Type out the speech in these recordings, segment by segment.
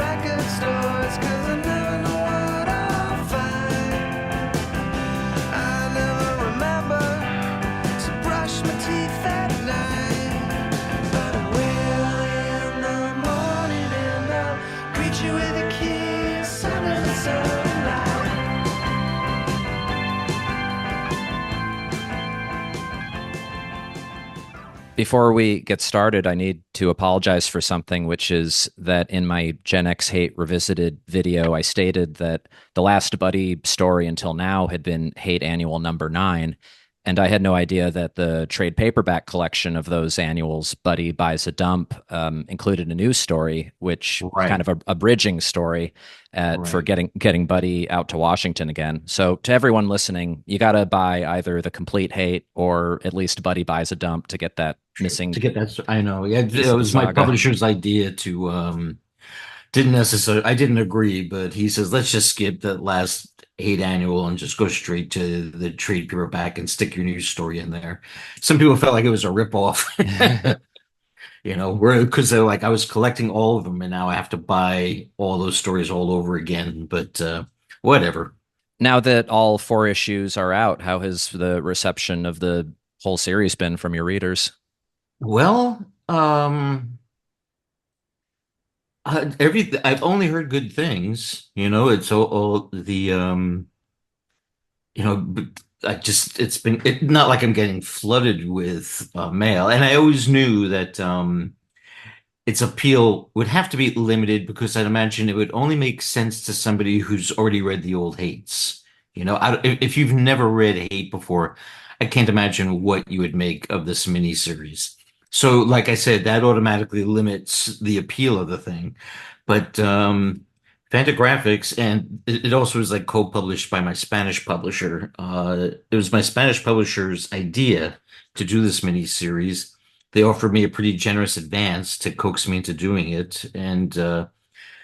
record stores, 'cause I never know what I'll find. I never remember to brush my teeth at night, but I will in the morning, and I'll greet you with a kiss under the sunlight. Before we get started, I need to apologize for something, which is that in my Gen X Hate Revisited video, I stated that the last Buddy story until now had been Hate Annual number 9. And I had no idea that the trade paperback collection of those annuals, Buddy Buys a Dump, included a new story, which kind Right, of a bridging story for right. getting Buddy out to Washington again. So to everyone listening, you got to buy either the complete Hate or at least Buddy Buys a Dump to get that To missing get that, I know. Yeah, it was my saga. publisher's idea to didn't necessarily I didn't agree, but he says let's just skip the last 8 annual and just go straight to the trade paperback and stick your news story in there. Some people felt like it was a ripoff, where because they're like I was collecting all of them and now I have to buy all those stories all over again. But whatever. Now that all 4 issues are out, how has the reception of the whole series been from your readers? Well, everything I've only heard good things. It's all the but I just it's not like I'm getting flooded with mail, and I always knew that its appeal would have to be limited because I'd imagine it would only make sense to somebody who's already read the old Hates. If you've never read Hate before, I can't imagine what you would make of this miniseries. So, like I said, that automatically limits the appeal of the thing. But Fantagraphics, and it also was like co-published by my Spanish publisher. It was my Spanish publisher's idea to do this miniseries. They offered me a pretty generous advance to coax me into doing it, and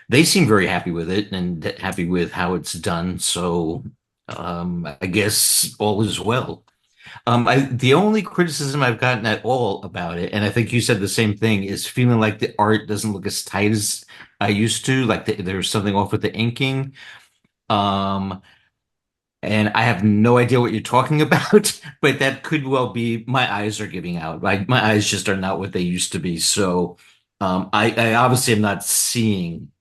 they seem very happy with it and happy with how it's done. So I guess all is well. The only criticism I've gotten at all about it, and I think you said the same thing, is feeling like the art doesn't look as tight as I used to. Like there's something off with the inking. Um, and I have no idea what you're talking about, but that could well be my eyes are giving out. Like my eyes just are not what they used to be. So I obviously am not seeing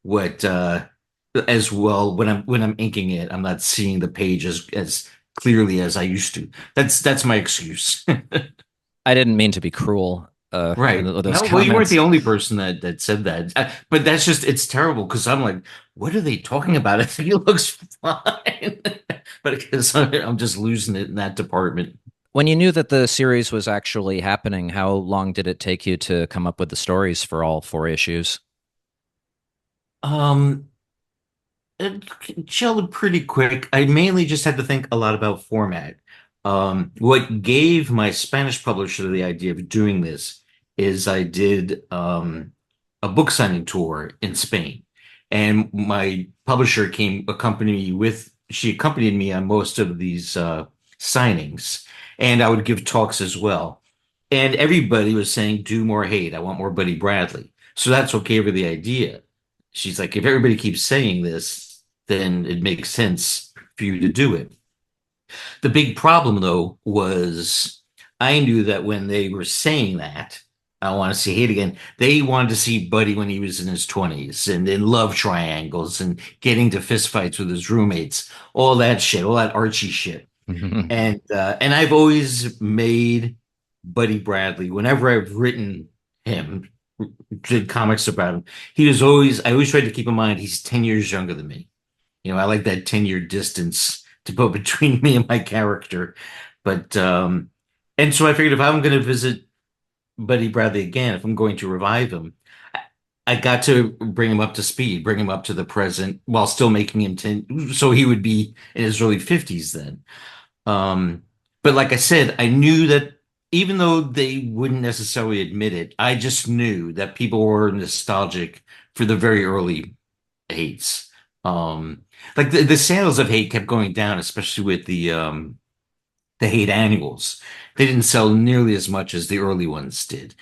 what as well when I'm inking it. I'm not seeing the page as clearly as I used to. That's my excuse. I didn't mean to be cruel in Right. those No, well, you weren't comments. the only person that said that. But that's just it's terrible because I'm like, what are they talking about? I think it looks fine. But because I'm just losing it in that department. When you knew that the series was actually happening, how long did it take you to come up with the stories for all 4 issues? Um, it chilled pretty quick. I mainly just had to think a lot about format. What gave my Spanish publisher the idea of doing this is I did a book signing tour in Spain, and my publisher she accompanied me on most of these signings, and I would give talks as well. And everybody was saying, "Do more Hate. I want more Buddy Bradley." So that's what gave her the idea. She's like, if everybody keeps saying this, then it makes sense for you to do it. The big problem, though, was I knew that when they were saying that, I want to see Hate again, they wanted to see Buddy when he was in his 20s and in love triangles and getting to fistfights with his roommates, all that shit, all that Archie shit. And I've always made Buddy Bradley, whenever I've written him, did comics about him, I always tried to keep in mind he's 10 years younger than me. I like that 10-year distance to put between me and my character. But and so I figured if I'm going to visit Buddy Bradley again, if I'm going to revive him, I got to bring him up to speed, bring him up to the present while still making him 10, so he would be in his early 50s then. Um, but like I said, I knew that even though they wouldn't necessarily admit it, I just knew that people were nostalgic for the very early Hates. Like the sales of Hate kept going down, especially with the Hate annuals. They didn't sell nearly as much as the early ones did.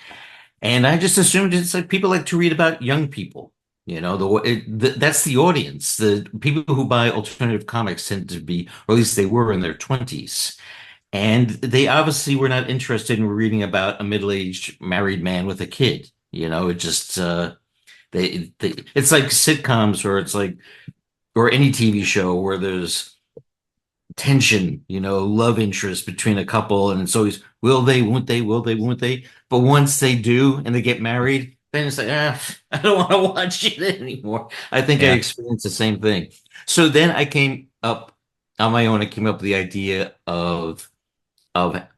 And I just assumed it's like people like to read about young people. You know, that's the audience. The people who buy alternative comics tend to be, or at least they were in their 20s. And they obviously were not interested in reading about a middle-aged married man with a kid. You know, it just it's like sitcoms or it's like or any TV show where there's tension, you know, love interest between a couple, and it's always will they, won't they, will they, won't they? But once they do and they get married, then it's like, I don't want to watch it anymore. I think I Yeah. experienced the same thing. So then I came up on my own. I came up with the idea of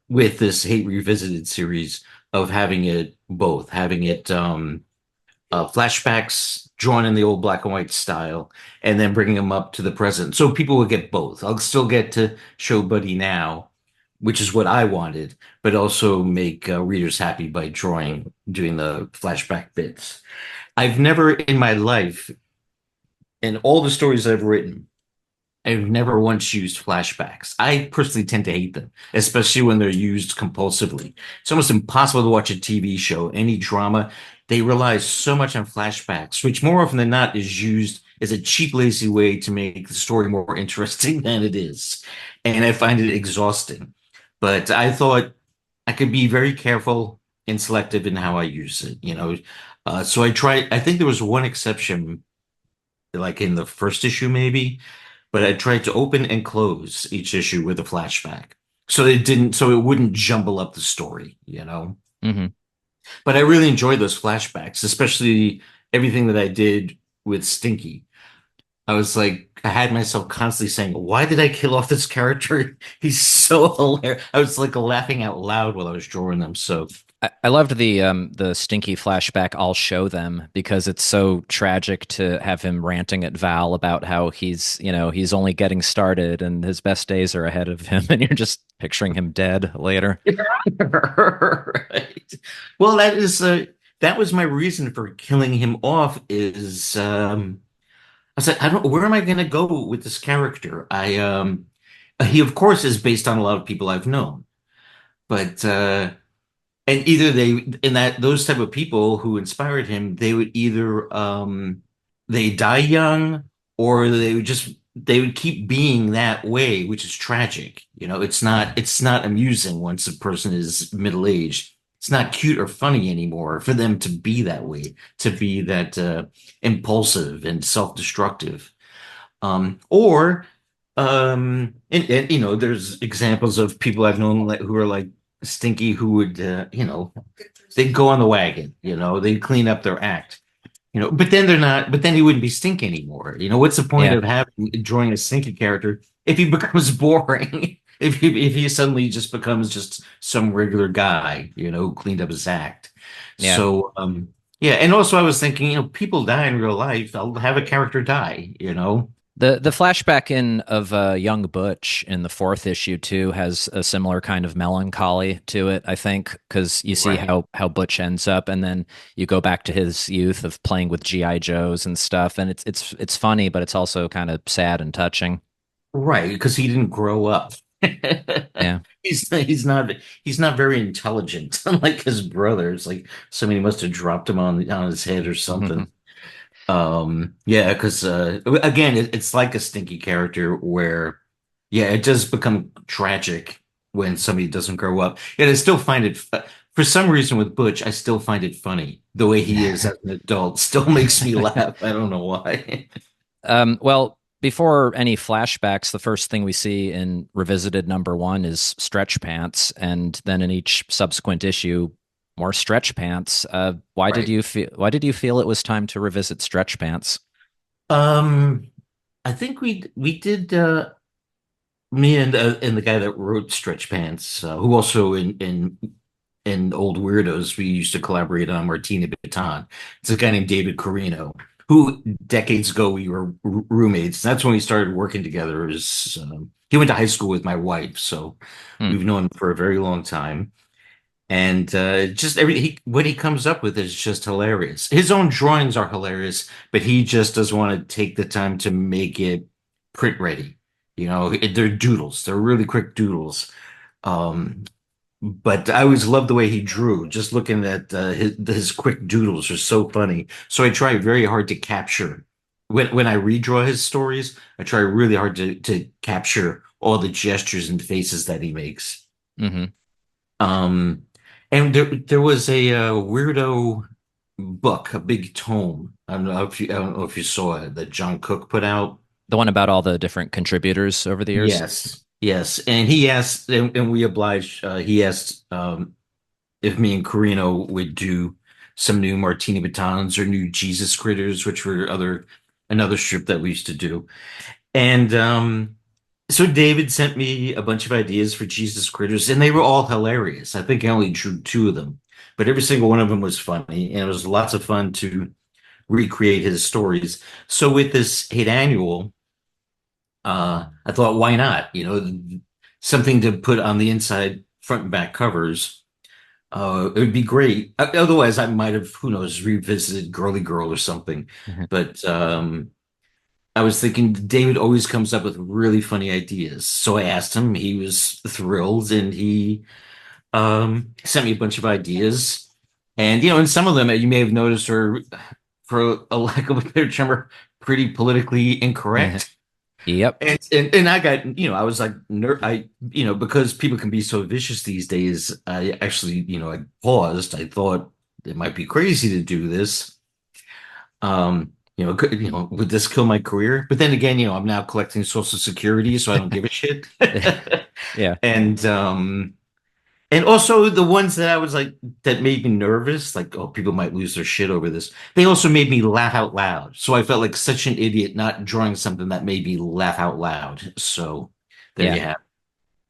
with this Hate Revisited series of having it both, having it flashbacks drawn in the old black and white style, and then bringing them up to the present. So people will get both. I'll still get to show Buddy now, which is what I wanted, but also make readers happy by doing the flashback bits. I've never in my life, in all the stories I've written, I've never once used flashbacks. I personally tend to hate them, especially when they're used compulsively. It's almost impossible to watch a TV show, any drama. They rely so much on flashbacks, which more often than not is used as a cheap, lazy way to make the story more interesting than it is. And I find it exhausting. But I thought I could be very careful and selective in how I use it, you know. So I tried, I think there was one exception, like in the first issue, maybe but I tried to open and close each issue with a flashback. So it wouldn't jumble up the story, you know? Hmm. But I really enjoyed those flashbacks, especially everything that I did with Stinky. I was like, I had myself constantly saying, why did I kill off this character? He's so hilarious. I was like laughing out loud while I was drawing them. So I loved the Stinky flashback. I'll show them because it's so tragic to have him ranting at Val about how he's only getting started and his best days are ahead of him, and you're just picturing him dead later. right. Well, that was my reason for killing him off is I said, I don't, where am I going to go with this character? He of course is based on a lot of people I've known, but and either they in that those type of people who inspired him, they would either they die young or they would keep being that way, which is tragic. You know, it's not amusing once a person is middle aged. It's not cute or funny anymore for them to be that way, to be that impulsive and self-destructive. Or and you know, there's examples of people I've known who are like Stinky, who would you know, they'd go on the wagon, you know, they'd clean up their act, you know, but then they're not, but then he wouldn't be Stinky anymore. You know, what's the point Yeah. of having drawing a Stinky character if he becomes boring? If he suddenly just becomes just some regular guy, you know, who cleaned up his act. Yeah. So yeah, and also I was thinking, you know, people die in real life. I'll have a character die, you know. The flashback in of young Butch in the fourth issue too has a similar kind of melancholy to it, I think, because you see Right. how Butch ends up, and then you go back to his youth of playing with GI Joes and stuff, and it's funny, but it's also kind of sad and touching. Right, because he didn't grow up. Yeah. He's not very intelligent, unlike his brothers. Like somebody must have dropped him on his head or something. Yeah, because again, it's like a Stinky character where, yeah, it does become tragic when somebody doesn't grow up. Yet I still find it, for some reason with Butch, I still find it funny. The way he is as an adult still makes me laugh. I don't know why. Well, before any flashbacks, the first thing we see in Revisited #1 is Stretchpants, and then in each subsequent issue, more Stretchpants. Right. Why did you feel it was time to revisit Stretchpants? Um, I think we did me and the guy that wrote Stretchpants, who also in Old Weirdos we used to collaborate on Martina Baton. It's a guy named David Corino, who decades ago we were roommates. That's when we started working together. He went to high school with my wife, so Hmm. we've known him for a very long time. And just what he comes up with is just hilarious. His own drawings are hilarious, but he just doesn't want to take the time to make it print ready. You know, they're doodles. They're really quick doodles. Um, but I always loved the way he drew. Just looking at his quick doodles are so funny. So I try very hard to capture when I redraw his stories. I try really hard to capture all the gestures and faces that he makes. Hmm. Um, and there was a weirdo book, a big tome. I don't know if you saw it that John Cook put out. The one about all the different contributors over the years. Yes, yes. And he asked, and we obliged. He asked if me and Carino would do some new Martini Batons or new Jesus Critters, which were another strip that we used to do. And so David sent me a bunch of ideas for Jesus Critters, and they were all hilarious. I think I only drew two of them, but every single one of them was funny, and it was lots of fun to recreate his stories. So with this hate annual, I thought, why not? Something to put on the inside, front and back covers. It would be great. Otherwise, I might have, who knows, revisited Girly Girl or something. Mhm. But I was thinking David always comes up with really funny ideas. So I asked him. He was thrilled, and he sent me a bunch of ideas. And and some of them you may have noticed are, for a lack of a better term, are pretty politically incorrect. Yep. And I got, I was like, because people can be so vicious these days, I actually, I paused. I thought it might be crazy to do this. Would this kill my career? But then again, I'm now collecting Social Security, so I don't give a shit. Yeah. And also the ones that I was like, that made me nervous, like, oh, people might lose their shit over this. They also made me laugh out loud. So I felt like such an idiot not drawing something that made me laugh out loud. So there Yeah. you have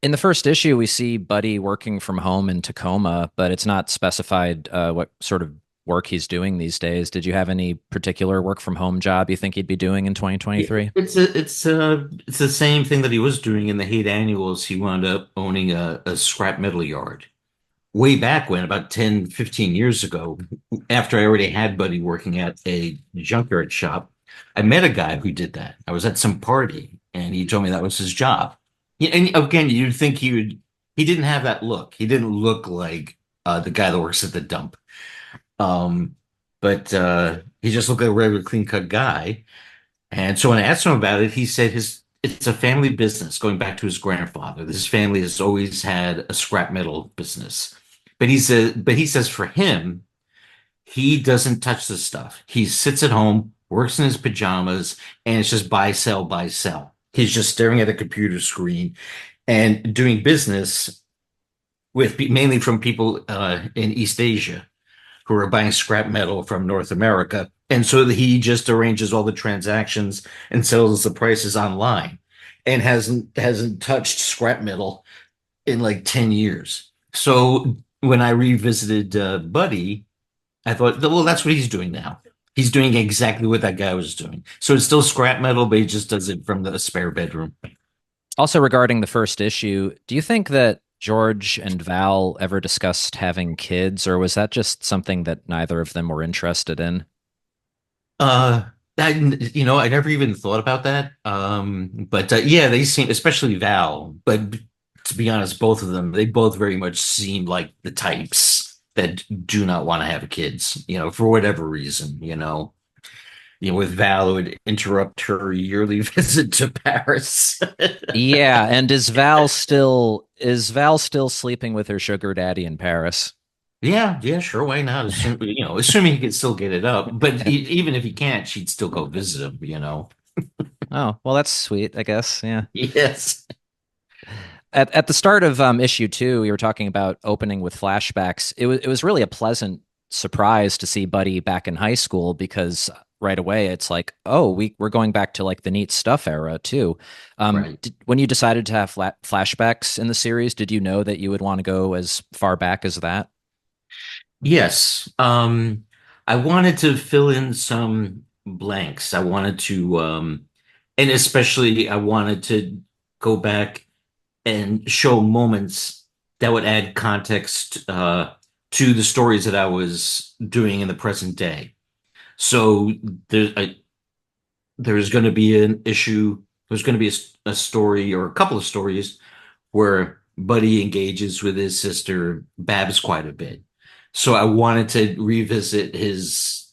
In the first issue, we see Buddy working from home in Tacoma, but it's not specified what sort of work he's doing these days. Did you have any particular work from home job you think he'd be doing in it. 2023? It's the same thing that he was doing in the Hate Annuals. He wound up owning a scrap metal yard. Way back when, about 10, 15 years ago, after I already had Buddy working at a junkyard shop, I met a guy who did that. I was at some party and he told me that was his job. And again, you'd think he didn't have that look. He didn't look like the guy that works at the dump. Um, but he just looked like a regular clean cut guy. And so when I asked him about it, he said it's a family business going back to his grandfather. This family has always had a scrap metal business. But he says for him, he doesn't touch this stuff. He sits at home, works in his pajamas, and it's just buy, sell, buy, sell. He's just staring at a computer screen and doing business with mainly from people in East Asia who are buying scrap metal from North America. And so he just arranges all the transactions and sells the prices online and hasn't touched scrap metal in like 10 years. So when I revisited Buddy, I thought, well, that's what he's doing now. He's doing exactly what that guy was doing. So it's still scrap metal, but he just does it from the spare bedroom. Also, regarding the first issue, do you think that George and Val ever discussed having kids, or was that just something that neither of them were interested in? Uh, I never even thought about that. But yeah, they seem, especially Val, but to be honest, both of them, they both very much seem like the types that do not want to have kids, for whatever reason, with Val, it would interrupt her yearly visit to Paris. Yeah, and is Val still sleeping with her sugar daddy in Paris? Yeah, yeah, sure, why not? Assuming he can still get it up. But even if he can't, she'd still go visit him. Oh, well, that's sweet, I guess. Yeah. Yes. At the start of issue two, we were talking about opening with flashbacks. It was really a pleasant surprise to see Buddy back in high school because right away it's like, oh, we're going back to like the neat stuff era too. Right. When you decided to have flashbacks in the series, did you know that you would want to go as far back as that? Yes. I wanted to fill in some blanks. I wanted to, and especially I wanted to go back and show moments that would add context to the stories that I was doing in the present day. So there's going to be an issue. There's going to be a story or a couple of stories where Buddy engages with his sister Babs quite a bit. So I wanted to revisit his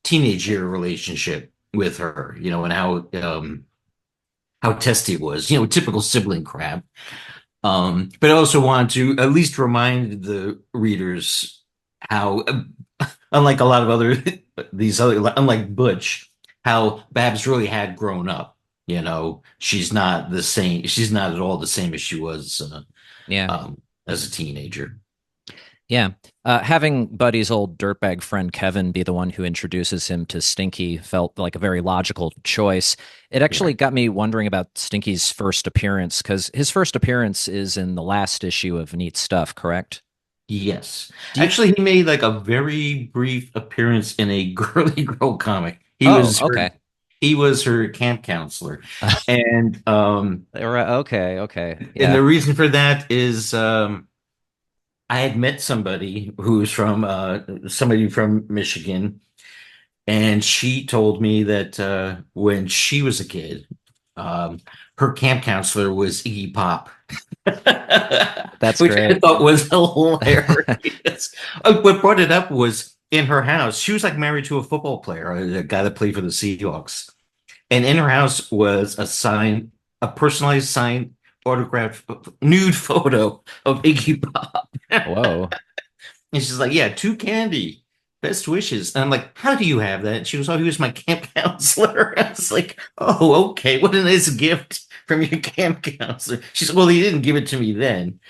teenage year relationship with her, and how testy it was, typical sibling crap. But I also wanted to at least remind the readers how, unlike a lot of other unlike Butch, how Babs really had grown up. She's not the same. She's not at all the same as she was Yeah. as a teenager. Yeah. Having Buddy's old dirtbag friend Kevin be the one who introduces him to Stinky felt like a very logical choice. It actually got me wondering about Stinky's first appearance, because his first appearance is in the last issue of Neat Stuff, correct? Yes. Do you... Actually, he made like a very brief appearance in a girly girl comic. Oh, okay. He was her camp counselor. And Okay, okay. and Yeah. the reason for that is I had met somebody from Michigan, and she told me that when she was a kid, her camp counselor was Iggy Pop. That's Which I great. thought was hilarious. What brought it up was in her house, she was like married to a football player, a guy that played for the Seahawks. And in her house was a personalized signed autographed nude photo of Iggy Pop. Whoa. And she's like, yeah, to Candy. Best wishes. And I'm like, how do you have that? And she goes, oh, he was my camp counselor. I was like, oh, okay. What a nice gift from your camp counselor. She's like, well, he didn't give it to me then.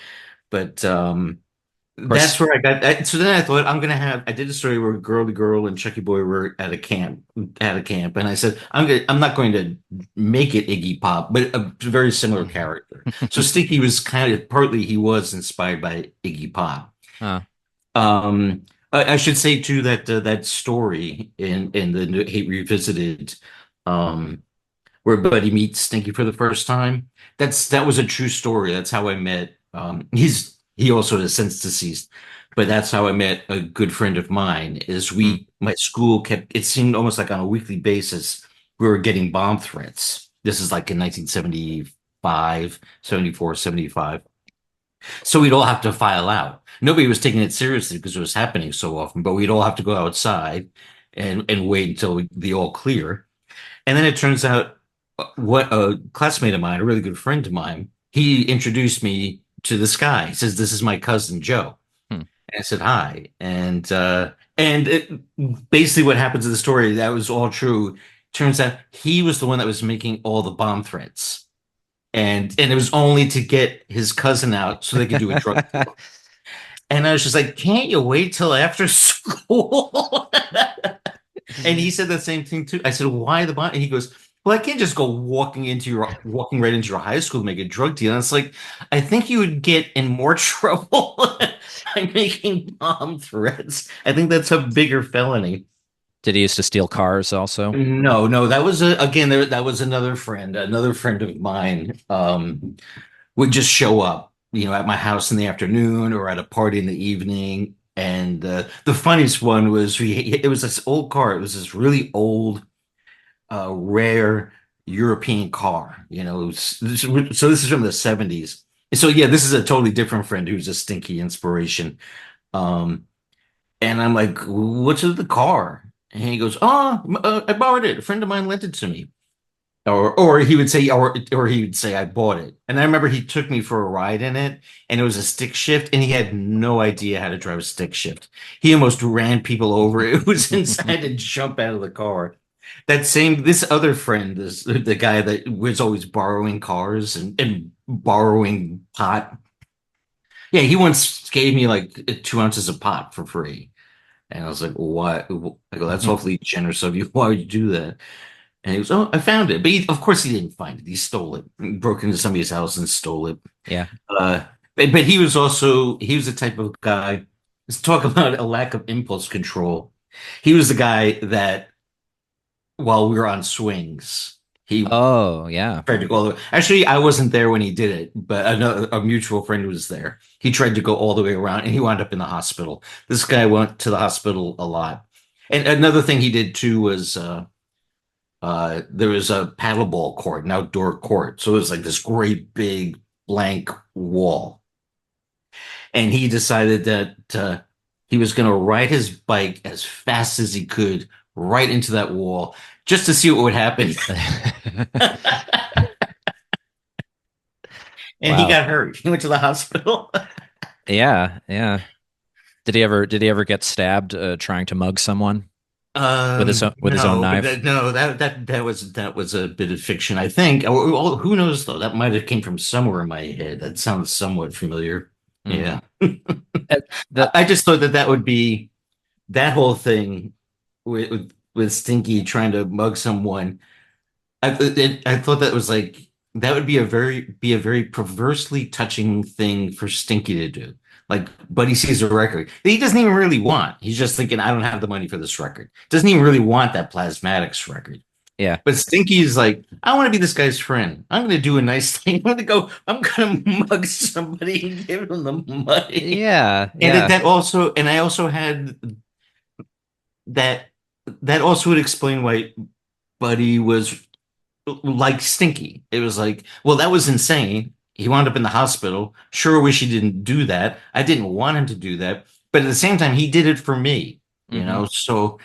But Of course. that's where I got that. So then I thought I did a story where Girl the Girl and Chucky Boy were at a camp. And I said, I'm not going to make it Iggy Pop, but a very similar character. So Stinky was partly he was inspired by Iggy Pop. Huh. I should say too that that story in the Hate Revisited, where Buddy meets Stinky for the first time. That was a true story. That's how I met. He also is since deceased, but that's how I met a good friend of mine. Hmm. My school it seemed almost like on a weekly basis we were getting bomb threats. This is like in 1975, 74, 75. So we'd all have to file out. Nobody was taking it seriously because it was happening so often, but we'd all have to go outside and wait until the all clear. And then it turns out what a classmate of mine, a really good friend of mine, he introduced me to this guy. He says, "This is my cousin Joe." Hmm. And I said, "Hi." Basically what happens in the story, that was all true. Turns out he was the one that was making all the bomb threats. And it was only to get his cousin out so they could do a drug deal. And I was just like, can't you wait till after school? And he said the same thing too. I said, why the bomb? And he goes, well, I can't just go walking right into your high school to make a drug deal. And it's like, I think you would get in more trouble by making bomb threats. I think that's a bigger felony. Did he used to steal cars also? No, no, that was that was another friend of mine, would just show up, at my house in the afternoon or at a party in the evening. And the funniest one was it was this old car. It was this really old, rare European car. So this is from the 70s. So yeah, this is a totally different friend who's a Stinky inspiration. Um, and I'm like, what's with the car? And he goes, oh, I borrowed it. A friend of mine lent it to me. Or he would say, or he would say, I bought it. And I remember he took me for a ride in it, and it was a stick shift, and he had no idea how to drive a stick shift. He almost ran people over. It was inside to jump out of the car. This other friend is the guy that was always borrowing cars and borrowing pot. Yeah, he once gave me like 2 ounces of pot for free. And I was like, why? I go, that's awfully generous of you. Why would you do that? And he goes, oh, I found it. But of course he didn't find it. He stole it. He broke into somebody's house and stole it. Yeah. But he was the type of guy, let's talk about a lack of impulse control. He was the guy that while we were on swings, he Oh, yeah. tried to go all the way. Actually, I wasn't there when he did it, but a mutual friend was there. He tried to go all the way around and he wound up in the hospital. This guy went to the hospital a lot. And another thing he did too was there was a paddleball court, an outdoor court. So it was like this great big blank wall. and he decided that he was going to ride his bike as fast as he could right into that wall just to see what would happen. And he Wow. got hurt. He went to the hospital. Yeah, yeah. Did he ever get stabbed trying to mug someone with his own No, but knife? that was a bit of fiction, I think. Who knows though? That might have came from somewhere in my head. That sounds somewhat familiar. Hmm. Yeah. The I just thought that that would be that whole thing with Stinky trying to mug someone. I thought that was like that would be a very perversely touching thing for Stinky to do. Like Buddy sees a record that he doesn't even really want. He's just thinking, I don't have the money for this record. Doesn't even really want that Plasmatics record. yeah, But Stinky is like, I want to be this guy's friend. I'm going to do a nice thing. I'm going to mug somebody and give him the money. yeah, And yeah. I also had that, that also would explain why Buddy was like Stinky. It was like, well, that was insane. He wound up in the hospital. Sure wish he didn't do that. I didn't want him to do that. But at the same time, he did it for me, you Hmm. know? So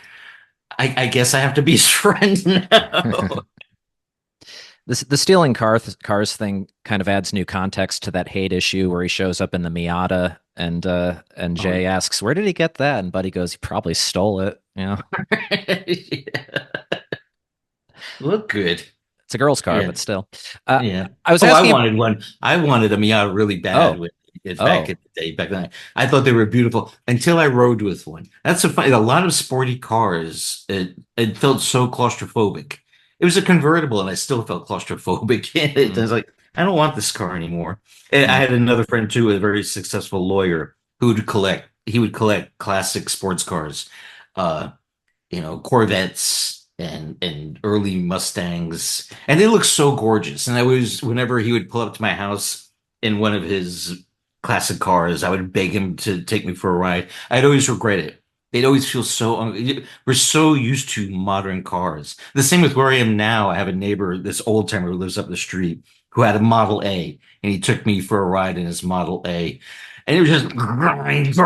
I guess I have to be his friend now. The stealing cars thing kind of adds new context to that hate issue where he shows up in the Miata and Oh, Jay asks, "Where did he get that?" And Buddy goes, "He probably stole it." yeah. Look good. It's a girl's car, Yeah. but still. Uh, Yeah. I was Oh, I asking. wanted one. I wanted a Miata really bad Oh, with it back oh, in the day. Back then, I thought they were beautiful until I rode with one. That's a funny. A lot of sporty cars. It felt so claustrophobic. It was a convertible, and I still felt claustrophobic in it. I mm, was like, I don't want this car anymore. And I mm, had another friend too, a very successful lawyer who would collect. He would collect classic sports cars. Uh, Corvettes and early Mustangs, and they look so gorgeous. And I was whenever he would pull up to my house in one of his classic cars, I would beg him to take me for a ride. I'd always regret it. They'd always feel so we're so used to modern cars. The same with where I am now. I have a neighbor, this old timer who lives up the street, who had a Model A, and he took me for a ride in his Model A. And it was just grind,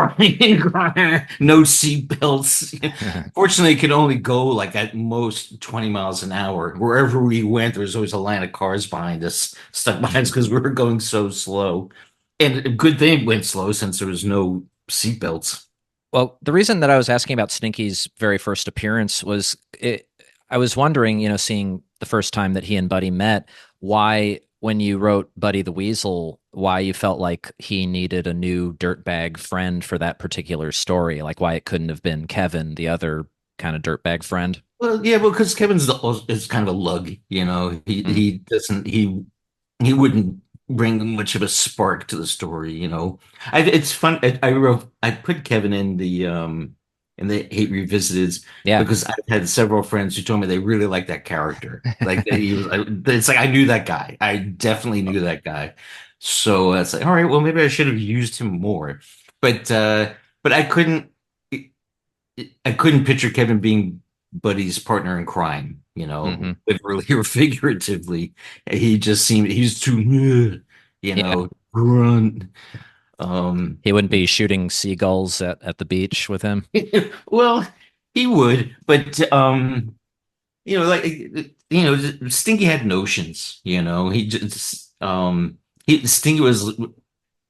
no seat belts. Fortunately, it could only go like at most 20 miles an hour. Wherever we went, there was always a line of cars behind us, stuck behind us because we were going so slow. And a good thing it went slow since there was no seatbelts. Well, the reason that I was asking about Stinky's very first appearance was I was wondering, seeing the first time that he and Buddy met, why, when you wrote Buddy the Weasel, why you felt like he needed a new dirtbag friend for that particular story, like why it couldn't have been Kevin, the other kind of dirtbag friend. Well, yeah, well, because is kind of a lug, Mm, He doesn't he wouldn't bring much of a spark to the story, It's fun. I put Kevin in the Hate Revisited yeah. because I've had several friends who told me they really like that character. Like it's like I knew that guy. I definitely knew that guy. So it's like, all right, well, maybe I should have used him more. But but I couldn't picture Kevin being Buddy's partner in crime, Hmm. literally or figuratively. He's too, Yeah. grunt. Um, He wouldn't be shooting seagulls at the beach with him. well, he would, but like Stinky had notions, he just Stinky was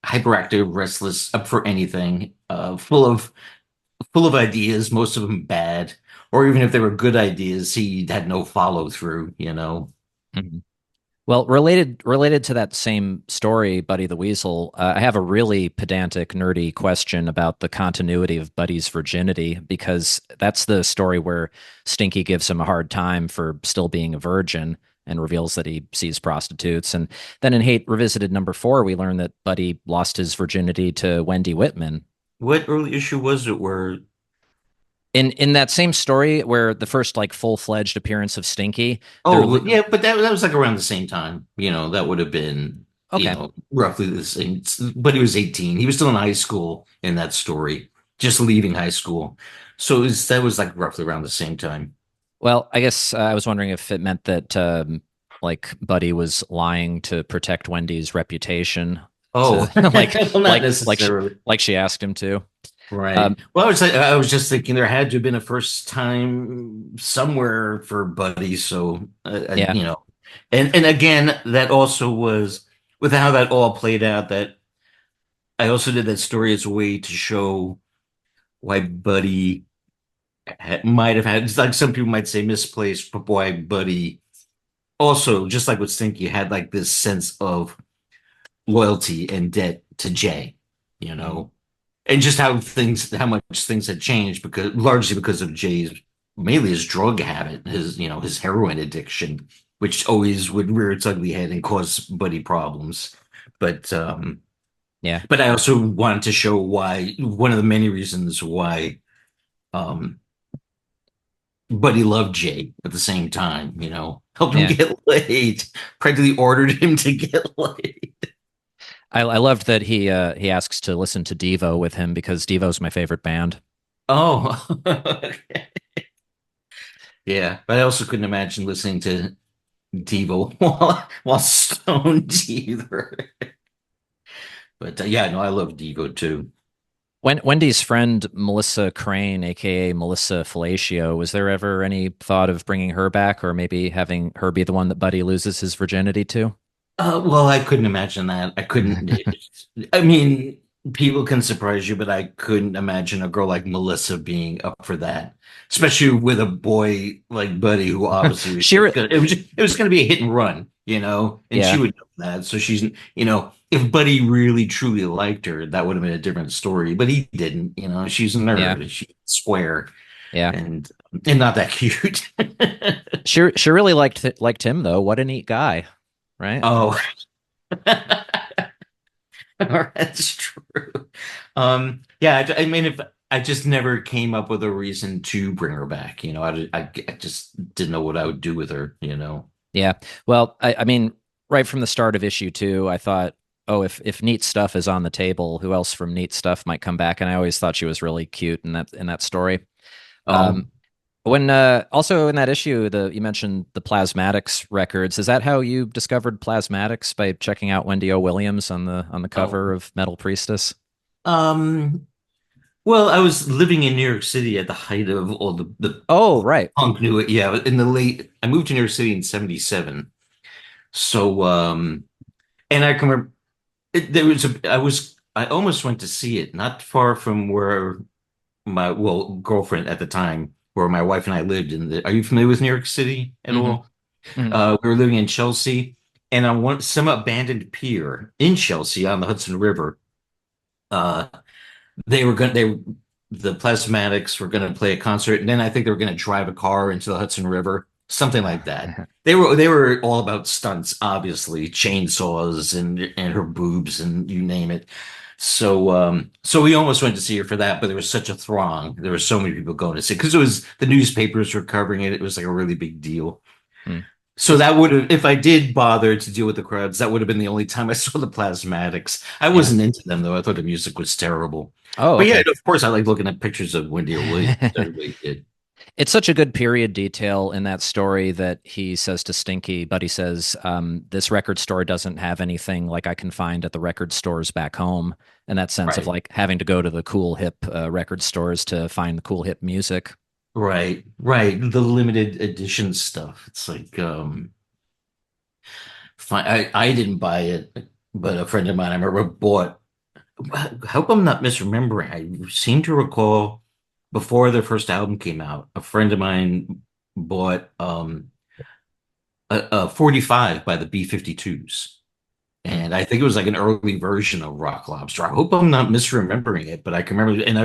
hyperactive, restless, up for anything, full of ideas, most of them bad, or even if they were good ideas, he had no follow through. Mhm. Well, related to that same story, Buddy the Weasel, I have a really pedantic, nerdy question about the continuity of Buddy's virginity, because that's the story where Stinky gives him a hard time for still being a virgin and reveals that he sees prostitutes. And then in Hate Revisited #4, we learn that Buddy lost his virginity to Wendy Whitman. What early issue was it where In that same story, where the first like full-fledged appearance of Stinky, they're oh yeah, but that was like around the same time, that would have been, okay. roughly the same, but he was 18. He was still in high school in that story, just leaving high school. So that was like roughly around the same time. Well, I guess I was wondering if it meant that like Buddy was lying to protect Wendy's reputation, Oh, to like well, not like necessarily. like she asked him to. Right. Um, Well, I was just thinking there had to have been a first time somewhere for Buddy. So, yeah, and again, that also was with how that all played out. That I also did that story as a way to show why Buddy might have had, it's like some people might say misplaced, but why Buddy also, just like with Stinky, had like this sense of loyalty and debt to Jay, you mm, know, and just how much things had changed because largely because of Jay's mainly his drug habit, his heroin addiction, which always would rear its ugly head and cause Buddy problems. But yeah, but I also wanted to show why one of the many reasons why um Buddy loved Jay at the same time, helped him yeah. get laid, practically ordered him to get laid. I loved that he asks to listen to Devo with him because Devo's my favorite band. Oh, yeah. But I also couldn't imagine listening to Devo while stoned either. But yeah, no, I love Devo too. Wendy's friend Melissa Crane, aka Melissa Fellatio, was there ever any thought of bringing her back, or maybe having her be the one that Buddy loses his virginity to? Well, I couldn't imagine that. I couldn't. I mean, people can surprise you, but I couldn't imagine a girl like Melissa being up for that, especially with a boy like Buddy, who obviously was She, just gonna, it was going to be a hit and run, and she yeah, would know that. So if Buddy really truly liked her, that would have been a different story. But he didn't. She's a yeah, nerd and she's square yeah. and and not that cute. She really liked him though. What a neat guy, right? Oh. That's true. Yeah, I mean, if I just never came up with a reason to bring her back, I just didn't know what I would do with her. Yeah. Well, I mean, right from the start of issue two, I thought, oh, if neat stuff is on the table, who else from neat stuff might come back? And I always thought she was really cute in that story. Oh, Um, when also in that issue, the you mentioned the Plasmatics records. Is that how you discovered Plasmatics by checking out Wendy O. Williams on the oh. cover of Metal Priestess? Um, well, I was living in New York City at the height of all the Oh, right. punk new it. Yeah, I moved to New York City in '77. So, and I can remember I almost went to see it not far from where my girlfriend at the time, where my wife and I lived are you familiar with New York City at Hmm. all? Hmm. We were living in Chelsea, and on some abandoned pier in Chelsea on the Hudson River, uh, the Plasmatics were gonna play a concert, and then I think they were gonna drive a car into the Hudson River, something like that. They were all about stunts, obviously, chainsaws and her boobs and you name it. So we almost went to see her for that, but there was such a throng. There were so many people going to see because it was the newspapers were covering it. It was like a really big deal. Hmm. So that would have, if I did bother to deal with the crowds, that would have been the only time I saw the Plasmatics. I Yeah. wasn't into them though. I thought the music was terrible. Oh, But yeah, okay. of course, I like looking at pictures of Wendy or Williams. Everybody did. It's such a good period detail in that story that he says to Stinky, but he says, this record store doesn't have anything like I can find at the record stores back home. In that sense of Right, like having to go to the cool hip record stores to find the cool hip music. right. The limited edition stuff. It's like, fine. I didn't buy it, but a friend of mine I remember bought. I hope I'm not misremembering. I seem to recall before their first album came out, a friend of mine bought a 45 by the B-52s. Hmm. And I think it was like an early version of Rock Lobster. I hope I'm not misremembering it, but I can remember, and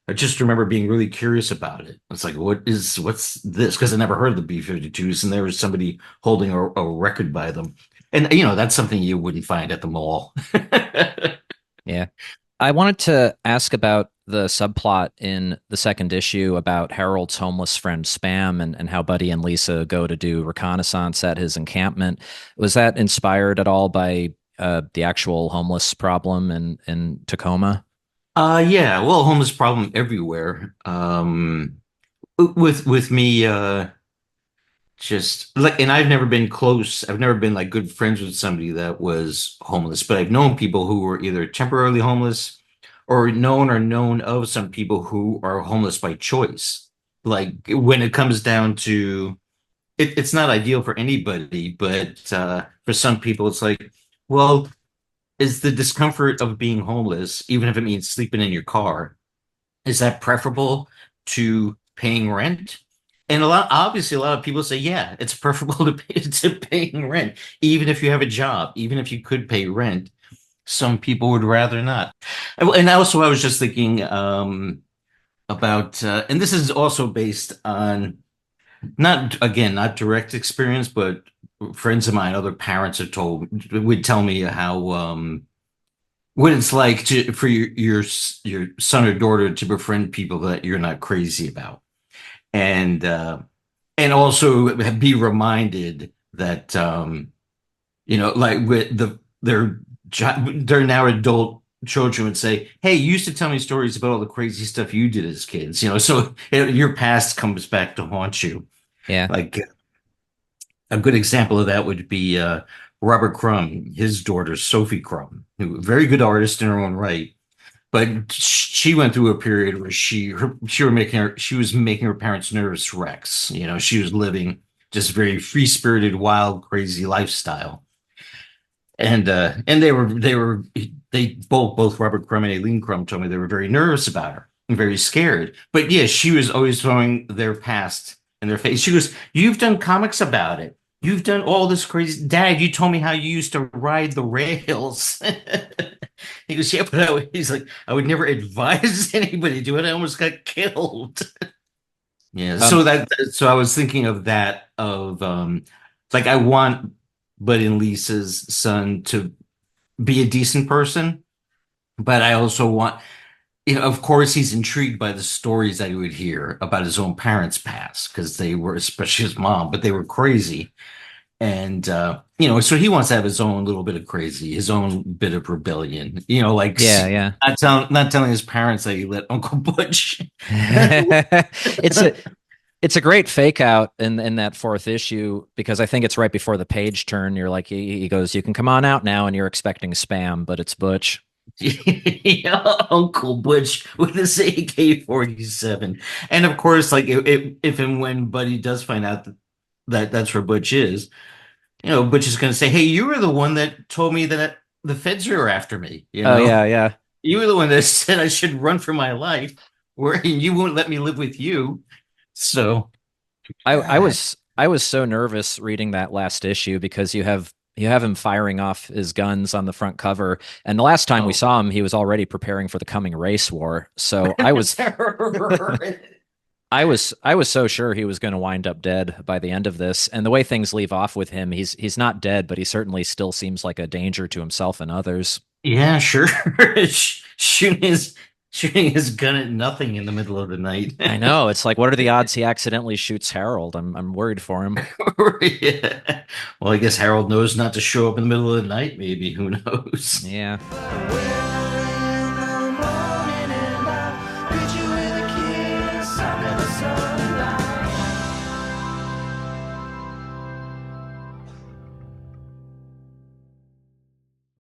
I just remember being really curious about it. It's like, what's this? Because I never heard of the B-52s, and there was somebody holding a record by them. And that's something you wouldn't find at the mall. Yeah. I wanted to ask about the subplot in the second issue about Harold's homeless friend Spam and how Buddy and Lisa go to do reconnaissance at his encampment. Was that inspired at all by the actual homeless problem in Tacoma? Yeah, well, homeless problem everywhere. With me, just like, and I've never been close. I've never been like good friends with somebody that was homeless, but I've known people who were either temporarily homeless or known of some people who are homeless by choice. Like when it comes down to it's not ideal for anybody, but for some people, it's like, well, is the discomfort of being homeless, even if it means sleeping in your car, is that preferable to paying rent? And obviously, a lot of people say, yeah, it's preferable to paying rent, even if you have a job, even if you could pay rent. Some people would rather not. And also, I was just thinking about, and this is also based on not again, not direct experience, but friends of mine, other parents have told would tell me how what it's like for your son or daughter to befriend people that you're not crazy about, and also be reminded that like with they're now adult children would say, "Hey, you used to tell me stories about all the crazy stuff you did as kids," so your past comes back to haunt you. Yeah. Like a good example of that would be Robert Crumb, his daughter Sophie Crumb, who very good artist in her own right, but she went through a period where she was making her parents nervous wrecks. She was living just very free spirited, wild, crazy lifestyle, and they both Robert Crumb and Aileen Crumb told me they were very nervous about her and very scared. But yeah, she was always throwing their past in their face. She goes, "You've done comics about it. You've done all this crazy. Dad, you told me how you used to ride the rails." He goes, "Yeah, but he's like, I would never advise anybody to do it. I almost got killed." Yeah, Um, so I was thinking of that like I want Bud and Lisa's son to be a decent person, but I also want, of course, he's intrigued by the stories that he would hear about his own parents' past because they were, especially his mom, but they were crazy. And, so he wants to have his own little bit of crazy, his own bit of rebellion, like yeah, yeah. not telling his parents that he let Uncle Butch. it's a it's a great fake out in that fourth issue because I think it's right before the page turn. You're like, he goes, "You can come on out now," and you're expecting spam, but it's Butch. Yeah, Uncle Butch with his AK-47. And of course, like if and when Buddy does find out that that's where Butch is, Butch is going to say, "Hey, you were the one that told me that the feds are after me. Oh yeah, yeah. You were the one that said I should run for my life, where you won't let me live with you." So, God. I was so nervous reading that last issue because you have him firing off his guns on the front cover, and the last time we Oh. saw him, he was already preparing for the coming race war. So I was so sure he was going to wind up dead by the end of this. And the way things leave off with him, he's not dead, but he certainly still seems like a danger to himself and others. Yeah, sure. Shooting his gun at nothing in the middle of the night. I know. It's like, what are the odds he accidentally shoots Harold? I'm worried for him. Yeah. Well, I guess Harold knows not to show up in the middle of the night, maybe. Who knows? Yeah. Well, in the morning and I greet you with a kiss. I never saw